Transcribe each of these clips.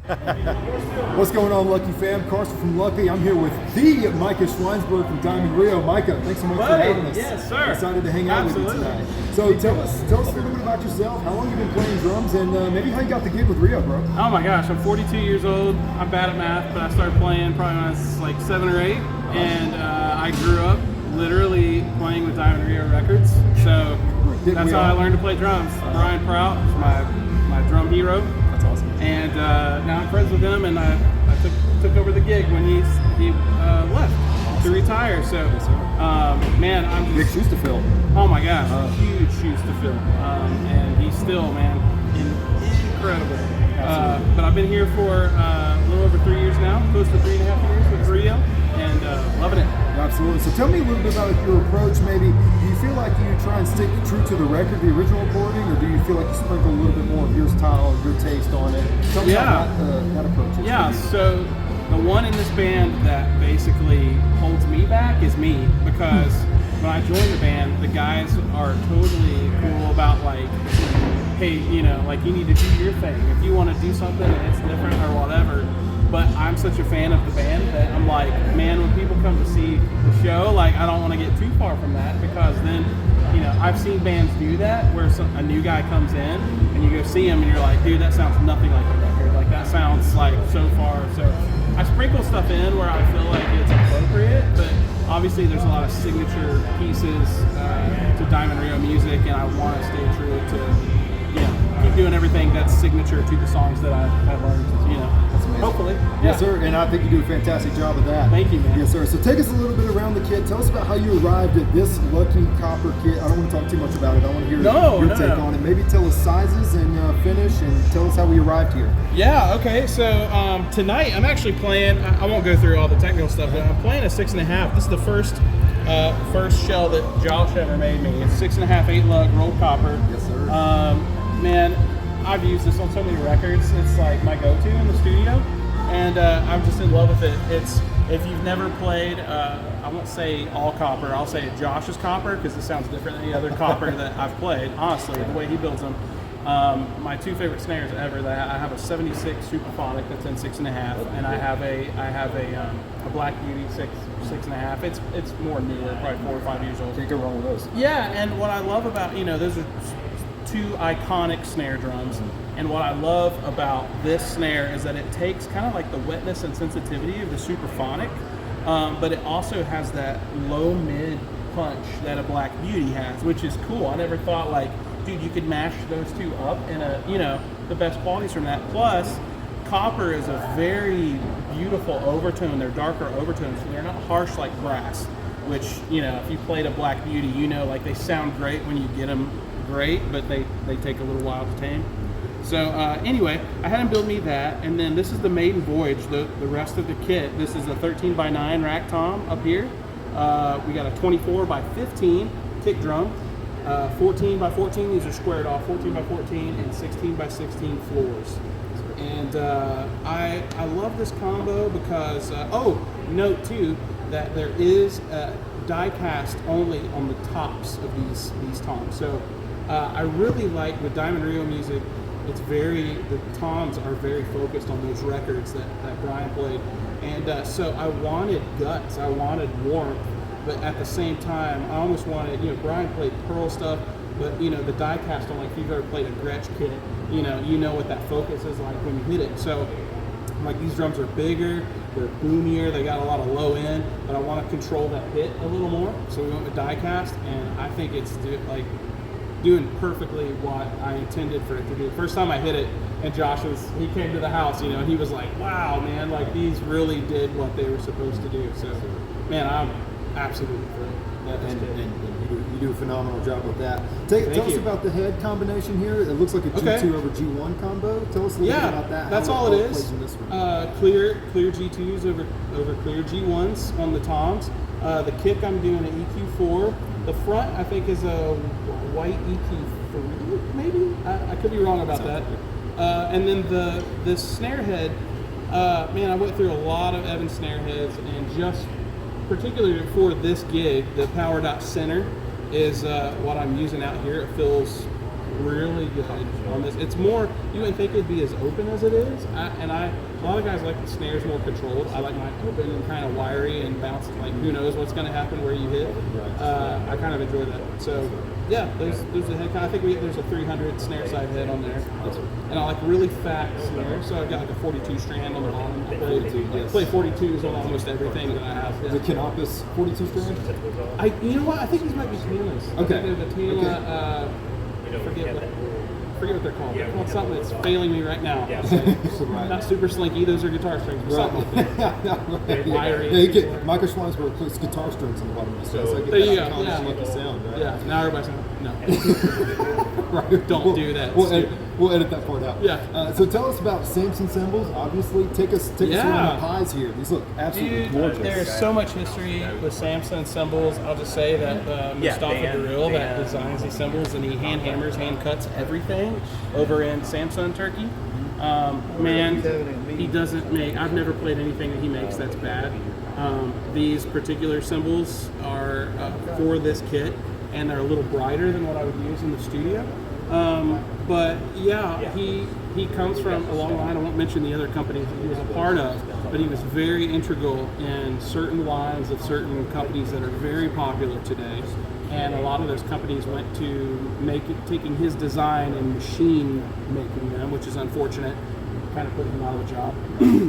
What's going on, Lucky fam? Carson from Lucky. I'm here with the Micah Schweinsberg from Diamond Rio. Micah, thanks so much for having us. Yes, sir. Excited to hang out with you tonight. So tell us a little bit about yourself. How long you've been playing drums, and maybe how you got the gig with Rio, bro. Oh my gosh, I'm 42 years old. I'm bad at math, but I started playing probably when I was like 7 or 8, and I grew up literally playing with Diamond Rio records. So that's how I learned to play drums. Brian Prout is my drum hero. That's awesome. And now I'm friends with him, and I took over the gig when he left to retire. So, man, I'm just, big shoes to fill. Oh my gosh, huge shoes to fill. And he's still, man, incredible. But I've been here for a little over 3 years now, close to 3.5 years with Rio, and loving it. Absolutely. So tell me a little bit about your approach. Maybe, do you feel like you try and stick true to the record, the original recording, or do you feel like you sprinkle a little bit more of your style, your taste on it? Tell me how that approach is. Yeah, so the one in this band that basically holds me back is me, because when I joined the band, the guys are totally cool about like, hey, you know, like you need to do your thing. If you want to do something and it's different or whatever. But I'm such a fan of the band that I'm like, man, when people come to see the show, like I don't want to get too far from that, because then, you know, I've seen bands do that where a new guy comes in and you go see him and you're like, dude, that sounds nothing like the record. Like that sounds like so far. So I sprinkle stuff in where I feel like it's appropriate, but obviously there's a lot of signature pieces to Diamond Rio music, and I want to stay true to, you know, keep doing everything that's signature to the songs that I've learned, you know. That's amazing. Hopefully. Yes, sir, and I think you do a fantastic job of that. Thank you, man. Yes, sir. So take us a little bit around the kit. Tell us about how you arrived at this Lucky Copper kit. I don't want to talk too much about it. I want to hear your take on it. Maybe tell us sizes and finish, and tell us how we arrived here. Yeah, okay. So tonight I'm actually playing, I won't go through all the technical stuff, but I'm playing a 6.5. This is the first shell that Josh ever made me. It's 6.5 8-lug rolled copper. Yes, sir. Man, I've used this on so many records. It's like my go-to in the studio, and I'm just in love with it. It's, if you've never played, I won't say all copper, I'll say Josh's copper, because it sounds different than the other copper that I've played, honestly, the way he builds them. My two favorite snares ever, that I have a 76 Superphonic that's in 6.5, and I have a Black Beauty 6.5. It's more newer, probably 4 or 5 years old. Can't go wrong with those. Yeah, and what I love about, you know, those are two iconic snare drums, and what I love about this snare is that it takes kind of like the wetness and sensitivity of the Superphonic, but it also has that low mid punch that a Black Beauty has, which is cool. I never thought, like, dude, you could mash those two up in a, you know, the best qualities from that. Plus, copper is a very beautiful overtone. They're darker overtones, so they're not harsh like brass, which, you know, if you played a Black Beauty, you know, like they sound great when you get them great, but they take a little while to tame. So anyway, I had him build me that, and then this is the maiden voyage, the rest of the kit. This is a 13x9 rack tom up here. We got a 24x15 kick drum, 14x14, these are squared off, 14x14, and 16x16 floors. And I love this combo because, note too, that there is die cast only on the tops of these toms. So I really like, with Diamond Rio music, the toms are very focused on those records that Brian played. And so I wanted guts, I wanted warmth, but at the same time, I almost wanted, you know, Brian played Pearl stuff, but, you know, the die cast on, like, if you've ever played a Gretsch kit, you know what that focus is like when you hit it. So, like, these drums are bigger, they're boomier, they got a lot of low end, but I want to control that hit a little more, so we went with die cast, and I think it's doing perfectly what I intended for it to do. First time I hit it, and he came to the house, you know, and he was like, wow, man, like, these really did what they were supposed to do. So, man, I'm absolutely thrilled. And you do a phenomenal job with that. Tell us about the head combination here. It looks like a G2 over G1 combo. Tell us a little bit about that. That's all it is. Clear G2s over clear G1s on the toms. The kick, I'm doing an EQ4. The front, I think, is a white EQ3, maybe? I could be wrong about that. And then the snare head, man, I went through a lot of Evans snare heads, and just particularly for this gig, the Power Dot Center is what I'm using out here. It feels really good on this. It's more, you wouldn't think it'd be as open as it is. A lot of guys like the snares more controlled. I like mine open and kind of wiry and bouncing. Like, who knows what's going to happen where you hit. I kind of enjoy that. So, yeah, there's the head. I think there's a 300 snare side head on there. And I like really fat snares. So I've got like a 42 strand on the bottom. I play 42s on almost everything that I have. Is it Canopus 42 strand? You know what? I think these might be Tana's. Okay. They're the Tana, forget what they're called. They're called something that's failing me right now. Not super slinky, those are guitar strings, but something like that. Micah Schweinsberg puts guitar strings on the bottom of the so there you go. Lucky sound, right? Yeah, now everybody's no. Right. Don't do that. We'll edit that part out. Yeah. So tell us about Samson cymbals. Obviously, take us around the pies here. These look absolutely gorgeous. There's so much history with Samson cymbals. I'll just say that Mustafa Duril that designs these cymbals, and he hand hammers, hand cuts everything over in Samson, Turkey. Man, he doesn't make. I've never played anything that he makes that's bad. These particular cymbals are for this kit, and they're a little brighter than what I would use in the studio. But yeah, he comes from a long line. I won't mention the other companies that he was a part of, but he was very integral in certain lines of certain companies that are very popular today. And a lot of those companies went to taking his design and machine making them, which is unfortunate. Kind of put him out of a job,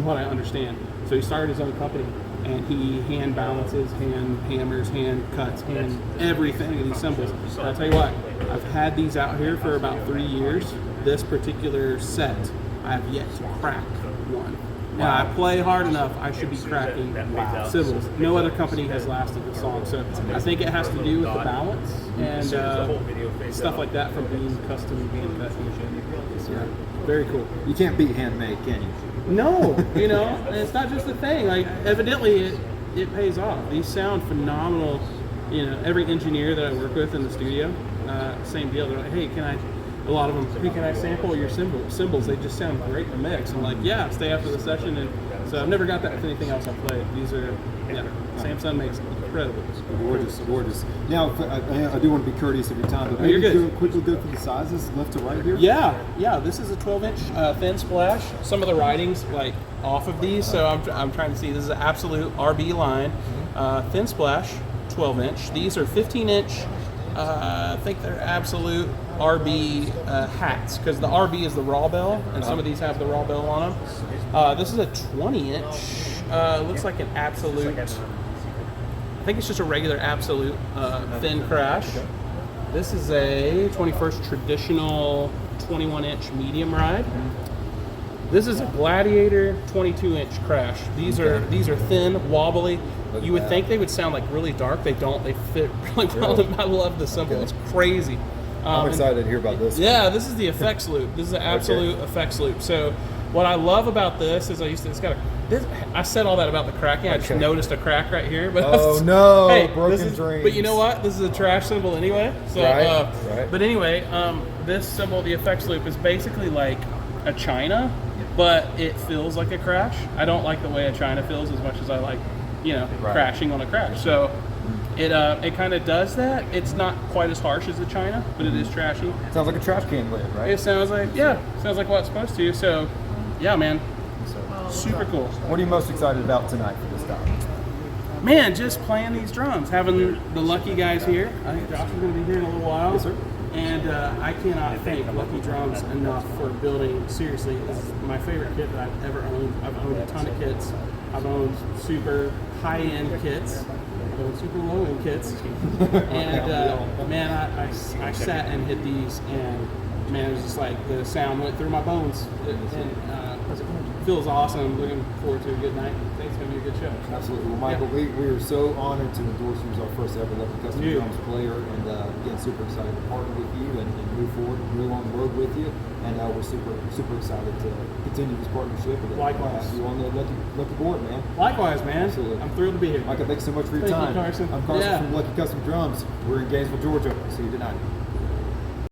what I understand. So he started his own company, and he hand balances, hand hammers, hand cuts, hand everything of these cymbals. And I'll tell you what, I've had these out here for about 3 years. This particular set, I have yet to crack one. When I play hard enough, I should be cracking cymbals. No other company has lasted this long, so I think it has to do with the balance and stuff like that from being custom hand cut. Yeah, very cool. You can't beat handmade, can you? No, and it's not just a thing. Like, evidently, it pays off. These sound phenomenal. Every engineer that I work with in the studio, same deal. They're like, hey, a lot of them, hey, can I sample your cymbals? They just sound great in the mix. I'm like, yeah, stay after the session. And so I've never got that with anything else I've played. These are, Samsung makes incredible. Gorgeous. Now, I do want to be courteous of your time, but you're good. Quickly go through the sizes, left to right here. Yeah. This is a 12-inch thin splash. Some of the writings like off of these, so I'm trying to see. This is an absolute RB line, thin splash, 12-inch. These are 15-inch. I think they're absolute RB hats, because the RB is the raw bell, and some of these have the raw bell on them. This is a 20-inch. Looks like an absolute. I think it's just a regular absolute thin crash. This is a 21st traditional 21-inch medium ride. This is a Gladiator 22-inch crash. These are thin, wobbly. You would think they would sound like really dark. They don't. They fit really well. I love the cymbal. It's crazy. I'm excited to hear about this. Yeah, this is the effects loop. This is an absolute effects loop. So what I love about this is I said all that about the cracking. I just noticed a crack right here. But broken dreams. But you know what? This is a trash cymbal anyway. So, right. But anyway, this cymbal, the effects loop, is basically like a China, but it feels like a crash. I don't like the way a China feels as much as I like, crashing on a crash. So it kind of does that. It's not quite as harsh as a China, but it is trashy. Sounds like a trash can lid, right? It sounds like what it's supposed to. So, yeah, man. Super cool. What are you most excited about tonight for this time? Man, just playing these drums, having the Lucky guys here. I think Josh is going to be here in a little while. Yes, sir. And I cannot thank Lucky Drums enough for building, seriously, this is my favorite kit that I've ever owned. I've owned a ton of kits. I've owned super high-end kits. I've owned super low-end kits. And man, I sat and hit these, and man, it was just like the sound went through my bones. It feels awesome. Looking forward to a good night. I think it's going to be a good show. Absolutely. Well, Michael, we are so honored to endorse you as our first ever Lucky Custom Drums player, and again, super excited to partner with you and move forward and move on the road with you. And we're super excited to continue this partnership. And likewise. Have you on the lucky board, man. Likewise, man. Absolutely. I'm thrilled to be here. Michael, thanks so much for your time. Thank you, Carson. I'm Carson from Lucky Custom Drums. We're in Gainesville, Georgia. See you tonight.